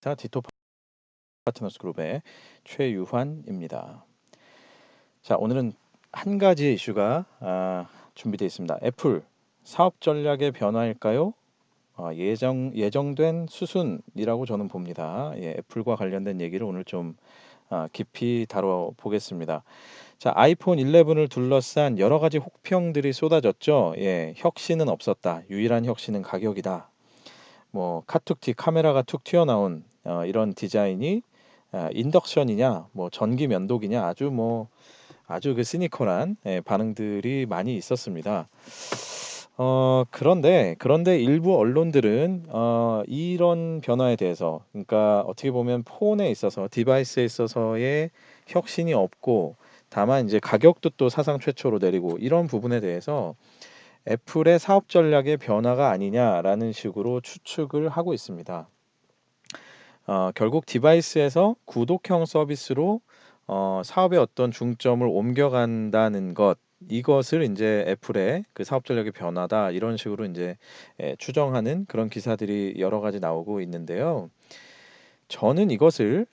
디토 파트너스 그룹의 최유환입니다. 자, 오늘은 한 가지 이슈가 준비되어 있습니다. 애플 사업 전략의 변화일까요? 예정된 수순이라고 저는 봅니다. 애플과 관련된 얘기를 오늘 좀 깊이 다뤄보겠습니다. 자, 아이폰 11을 둘러싼 여러 가지 혹평들이 쏟아졌죠. 혁신은 없었다. 유일한 혁신은 가격이다. 뭐 카툭튀 카메라가 툭 튀어나온 이런 디자인이 인덕션이냐, 뭐 전기 면도기냐, 아주 그 시니컬한 반응들이 많이 있었습니다. 그런데 일부 언론들은 이런 변화에 대해서, 그러니까 어떻게 보면 폰에 있어서 디바이스에 있어서의 혁신이 없고, 다만 이제 가격도 또 사상 최초로 내리고 이런 부분에 대해서 애플의 사업 전략의 변화가 아니냐라는 식으로 추측을 하고 있습니다. 결국 디바이스에서 구독형 서비스로 사업의 어떤 중점을 옮겨간다는 것, 이것을 이제 애플의 그 사업 전략의 변화다, 이런 식으로 이제 추정하는 그런 기사들이 여러 가지 나오고 있는데요. 저는 이것을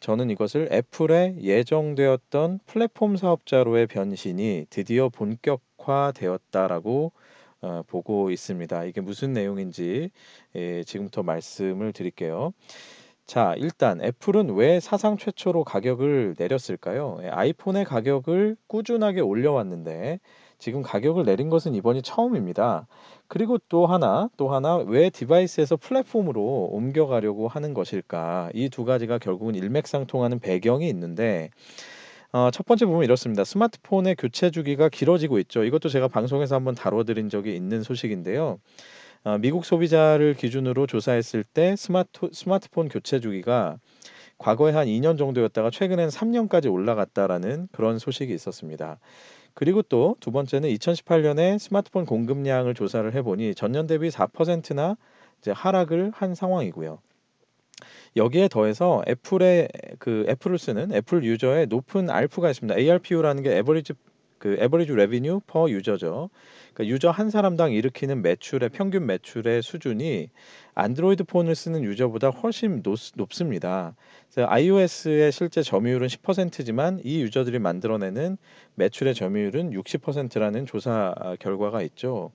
애플의 예정되었던 플랫폼 사업자로의 변신이 드디어 본격화되었다라고 보고 있습니다. 이게 무슨 내용인지 지금부터 말씀을 드릴게요. 자, 일단 애플은 왜 사상 최초로 가격을 내렸을까요? 아이폰의 가격을 꾸준하게 올려왔는데 지금 가격을 내린 것은 이번이 처음입니다. 그리고 또 하나 왜 디바이스에서 플랫폼으로 옮겨가려고 하는 것일까? 이 두 가지가 결국은 일맥상통하는 배경이 있는데, 첫 번째 보면 이렇습니다. 스마트폰의 교체 주기가 길어지고 있죠. 이것도 제가 방송에서 한번 다뤄드린 적이 있는 소식인데요. 미국 소비자를 기준으로 조사했을 때 스마트폰 교체 주기가 과거에 한 2년 정도였다가 최근엔 3년까지 올라갔다라는 그런 소식이 있었습니다. 그리고 또 두 번째는 2018년에 스마트폰 공급량을 조사를 해보니 전년 대비 4%나 이제 하락을 한 상황이고요. 여기에 더해서 애플을 쓰는 애플 유저의 높은 ARPU가 있습니다. ARPU라는 게 에버리지 레비뉴 퍼 유저죠. 그러니까 유저 한 사람당 일으키는 매출의 평균 매출의 수준이 안드로이드 폰을 쓰는 유저보다 훨씬 높습니다. 그래서 iOS의 실제 점유율은 10%지만 이 유저들이 만들어내는 매출의 점유율은 60%라는 조사 결과가 있죠.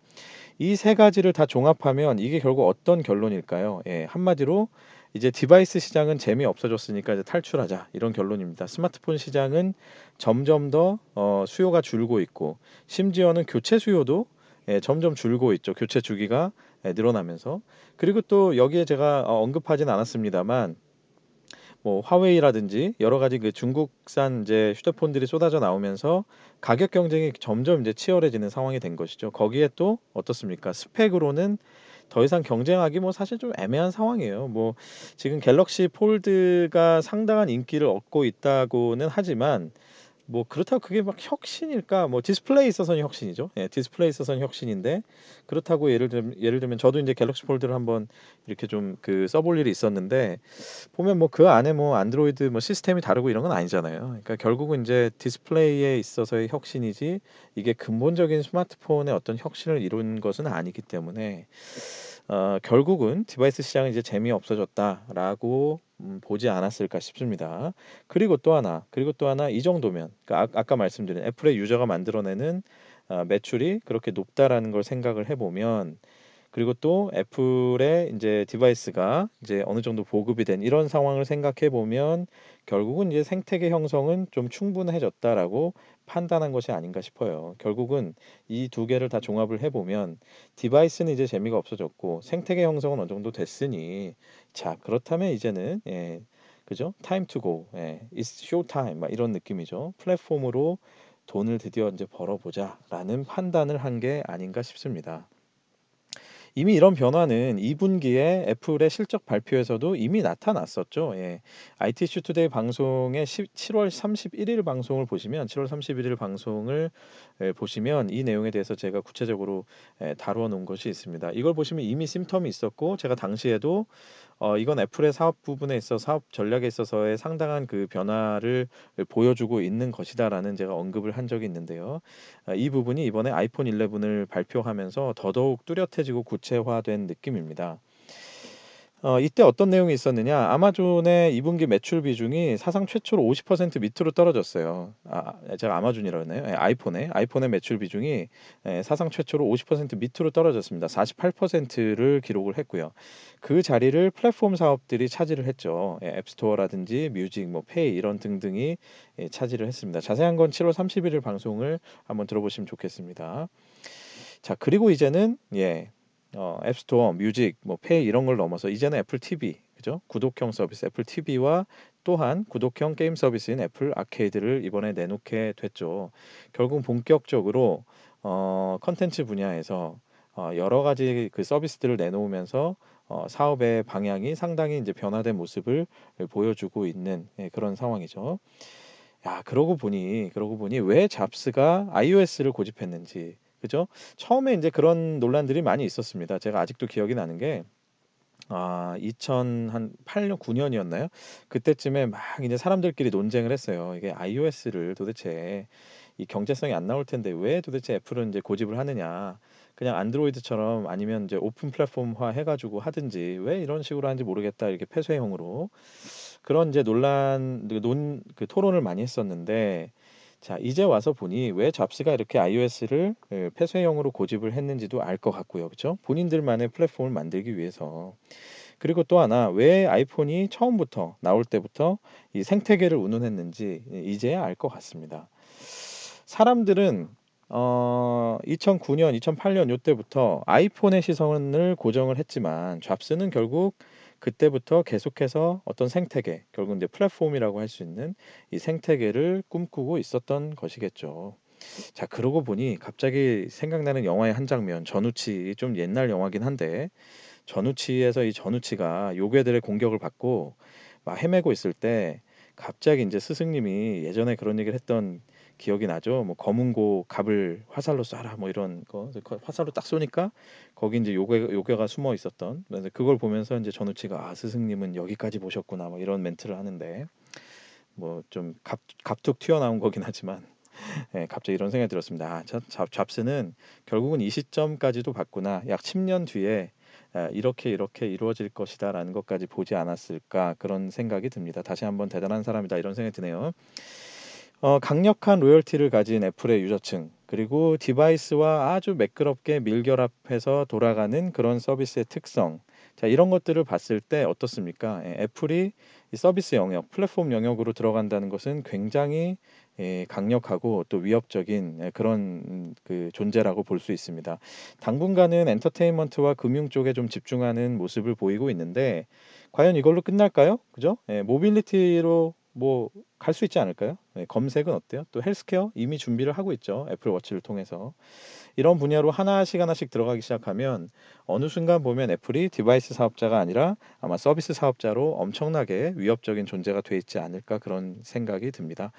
이 세 가지를 다 종합하면 이게 결국 어떤 결론일까요? 한마디로 이제 디바이스 시장은 재미없어졌으니까 이제 탈출하자, 이런 결론입니다. 스마트폰 시장은 점점 더 수요가 줄고 있고, 심지어는 교체 수요도 점점 줄고 있죠. 교체 주기가 늘어나면서. 그리고 또 여기에 제가 언급하진 않았습니다만, 뭐 화웨이라든지 여러 가지 그 중국산 이제 휴대폰들이 쏟아져 나오면서 가격 경쟁이 점점 이제 치열해지는 상황이 된 것이죠. 거기에 또 어떻습니까? 스펙으로는 더 이상 경쟁하기 뭐 사실 좀 애매한 상황이에요. 뭐 지금 갤럭시 폴드가 상당한 인기를 얻고 있다고는 하지만, 뭐 그렇다고 그게 막 혁신일까? 뭐 디스플레이에 있어서는 혁신이죠. 디스플레이에 있어서는 혁신인데, 그렇다고 예를 들면 저도 이제 갤럭시 폴드를 한번 이렇게 좀 그 써볼 일이 있었는데, 보면 뭐 그 안에 뭐 안드로이드 뭐 시스템이 다르고 이런 건 아니잖아요. 그러니까 결국은 이제 디스플레이에 있어서의 혁신이지, 이게 근본적인 스마트폰의 어떤 혁신을 이룬 것은 아니기 때문에 결국은 디바이스 시장은 이제 재미없어졌다라고 보지 않았을까 싶습니다. 그리고 또 하나 이 정도면, 그러니까 아까 말씀드린 애플의 유저가 만들어내는 매출이 그렇게 높다라는 걸 생각을 해보면, 그리고 또 애플의 이제 디바이스가 이제 어느 정도 보급이 된 이런 상황을 생각해 보면, 결국은 이제 생태계 형성은 좀 충분해졌다라고 판단한 것이 아닌가 싶어요. 결국은 이 두 개를 다 종합을 해 보면 디바이스는 이제 재미가 없어졌고 생태계 형성은 어느 정도 됐으니, 자, 그렇다면 이제는 그죠? 타임 투 고. It's show time. 막 이런 느낌이죠. 플랫폼으로 돈을 드디어 이제 벌어보자라는 판단을 한 게 아닌가 싶습니다. 이미 이런 변화는 2분기에 애플의 실적 발표에서도 이미 나타났었죠. IT 이슈 투데이 방송의 7월 31일 방송을 보시면, 7월 31일 방송을 보시면 이 내용에 대해서 제가 구체적으로 다루어 놓은 것이 있습니다. 이걸 보시면 이미 심텀이 있었고, 제가 당시에도 이건 애플의 사업 부분에 있어 사업 전략에 있어서의 상당한 그 변화를 보여주고 있는 것이다라는 제가 언급을 한 적이 있는데요. 이 부분이 이번에 아이폰 11을 발표하면서 더더욱 뚜렷해지고 구체화된 느낌입니다. 이때 어떤 내용이 있었느냐. 아마존의 2분기 분기 매출 비중이 사상 최초로 50% 밑으로 떨어졌어요. 제가 아마존이라 그러네요. 예, 아이폰의 매출 비중이 사상 최초로 50% 밑으로 떨어졌습니다. 48%를 기록을 했고요. 그 자리를 플랫폼 사업들이 차지를 했죠. 예, 앱스토어라든지 뮤직, 뭐 페이 이런 등등이 차지를 했습니다. 자세한 건 7월 31일 방송을 한번 들어보시면 좋겠습니다. 자, 그리고 이제는 앱스토어, 뮤직, 뭐 페이 이런 걸 넘어서 이제는 애플 TV, 그죠? 구독형 서비스 애플 TV와 또한 구독형 게임 서비스인 애플 아케이드를 이번에 내놓게 됐죠. 결국 본격적으로 컨텐츠 분야에서 여러 가지 그 서비스들을 내놓으면서 사업의 방향이 상당히 이제 변화된 모습을 보여주고 있는 그런 상황이죠. 야, 그러고 보니 왜 잡스가 iOS를 고집했는지, 그죠? 처음에 이제 그런 논란들이 많이 있었습니다. 제가 아직도 기억이 나는 게, 2008년, 9년이었나요? 그때쯤에 막 이제 사람들끼리 논쟁을 했어요. 이게 iOS를 도대체 이 경제성이 안 나올 텐데 왜 도대체 애플은 이제 고집을 하느냐? 그냥 안드로이드처럼 아니면 이제 오픈 플랫폼화 해가지고 하든지 왜 이런 식으로 하는지 모르겠다. 이렇게 폐쇄형으로. 그런 이제 논란 그 토론을 많이 했었는데 자 이제 와서 보니 왜 잡스가 이렇게 iOS를 폐쇄형으로 고집을 했는지도 알 것 같고요. 그렇죠? 본인들만의 플랫폼을 만들기 위해서. 그리고 또 하나 왜 아이폰이 처음부터 나올 때부터 이 생태계를 운운했는지 이제야 알 것 같습니다. 사람들은 2009년, 2008년 요때부터 아이폰의 시선을 고정을 했지만 잡스는 결국 그때부터 계속해서 어떤 생태계, 결국 이제 플랫폼이라고 할 수 있는 이 생태계를 꿈꾸고 있었던 것이겠죠. 자, 그러고 보니 갑자기 생각나는 영화의 한 장면, 전우치 좀 옛날 영화긴 한데 전우치에서 이 전우치가 요괴들의 공격을 받고 막 헤매고 있을 때 갑자기 이제 스승님이 예전에 그런 얘기를 했던 기억이 나죠. 뭐 검은고 갑을 화살로 쏴라 뭐 이런 거 화살로 딱 쏘니까 거기 이제 요괴가 숨어 있었던 그래서 그걸 보면서 이제 전우치가 스승님은 여기까지 보셨구나 뭐 이런 멘트를 하는데 뭐 좀 갑툭 튀어나온 거긴 하지만 갑자기 이런 생각이 들었습니다. 잡스는 결국은 이 시점까지도 봤구나. 약 10년 뒤에 이렇게 이루어질 것이다라는 것까지 보지 않았을까 그런 생각이 듭니다. 다시 한번 대단한 사람이다 이런 생각이 드네요. 강력한 로열티를 가진 애플의 유저층 그리고 디바이스와 아주 매끄럽게 밀결합해서 돌아가는 그런 서비스의 특성. 자, 이런 것들을 봤을 때 어떻습니까? 애플이 이 서비스 영역, 플랫폼 영역으로 들어간다는 것은 굉장히 강력하고 또 위협적인 그런 그 존재라고 볼 수 있습니다. 당분간은 엔터테인먼트와 금융 쪽에 좀 집중하는 모습을 보이고 있는데 과연 이걸로 끝날까요? 그죠? 모빌리티로 뭐 갈 수 있지 않을까요? 검색은 어때요? 또 헬스케어 이미 준비를 하고 있죠. 애플 워치를 통해서. 이런 분야로 하나씩 들어가기 시작하면 어느 순간 보면 애플이 디바이스 사업자가 아니라 아마 서비스 사업자로 엄청나게 위협적인 존재가 돼 있지 않을까 그런 생각이 듭니다.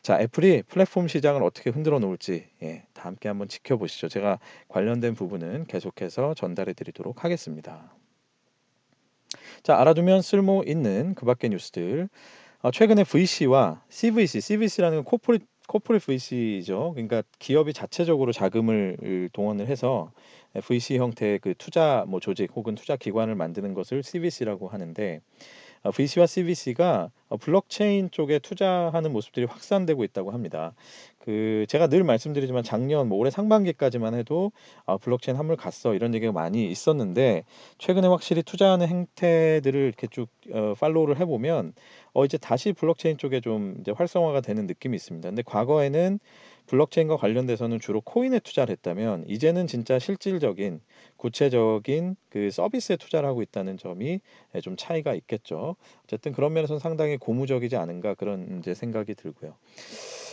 자, 애플이 플랫폼 시장을 어떻게 흔들어 놓을지 다 함께 한번 지켜보시죠. 제가 관련된 부분은 계속해서 전달해 드리도록 하겠습니다. 자, 알아두면 쓸모 있는 그 밖의 뉴스들. 최근에 VC와 CVC라는 건 코퍼릿 VC죠. 그러니까 기업이 자체적으로 자금을 동원을 해서 VC 형태의 그 투자 뭐 조직 혹은 투자 기관을 만드는 것을 CVC라고 하는데 VC와 CVC가 블록체인 쪽에 투자하는 모습들이 확산되고 있다고 합니다. 그 제가 늘 말씀드리지만 작년 뭐 올해 상반기까지만 해도 블록체인 한물 갔어 이런 얘기가 많이 있었는데 최근에 확실히 투자하는 행태들을 이렇게 쭉 팔로우를 해보면 이제 다시 블록체인 쪽에 좀 이제 활성화가 되는 느낌이 있습니다. 근데 과거에는 블록체인과 관련돼서는 주로 코인에 투자를 했다면 이제는 진짜 실질적인 구체적인 그 서비스에 투자를 하고 있다는 점이 좀 차이가 있겠죠. 어쨌든 그런 면에서는 상당히 고무적이지 않은가 그런 이제 생각이 들고요.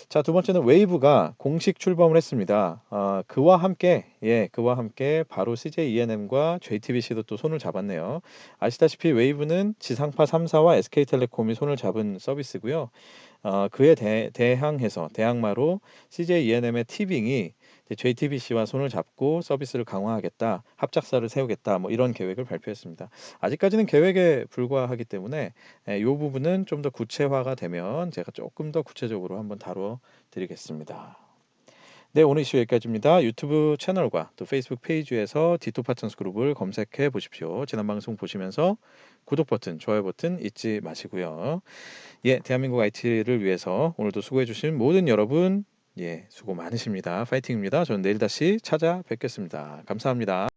자, 두 번째는 웨이브가 공식 출범을 했습니다. 그와 함께 바로 CJ ENM과 JTBC도 또 손을 잡았네요. 아시다시피 웨이브는 지상파 3사와 SK텔레콤이 손을 잡은 서비스고요. 그에 대항마로 CJ ENM의 티빙이 JTBC와 손을 잡고 서비스를 강화하겠다, 합작사를 세우겠다, 뭐 이런 계획을 발표했습니다. 아직까지는 계획에 불과하기 때문에 이 부분은 좀 더 구체화가 되면 제가 조금 더 구체적으로 한번 다뤄 드리겠습니다. 네, 오늘 이슈 여기까지입니다. 유튜브 채널과 또 페이스북 페이지에서 디토 파트너스 그룹을 검색해 보십시오. 지난 방송 보시면서 구독 버튼, 좋아요 버튼 잊지 마시고요. 예, 대한민국 IT를 위해서 오늘도 수고해 주신 모든 여러분, 예, 수고 많으십니다. 파이팅입니다. 저는 내일 다시 찾아뵙겠습니다. 감사합니다.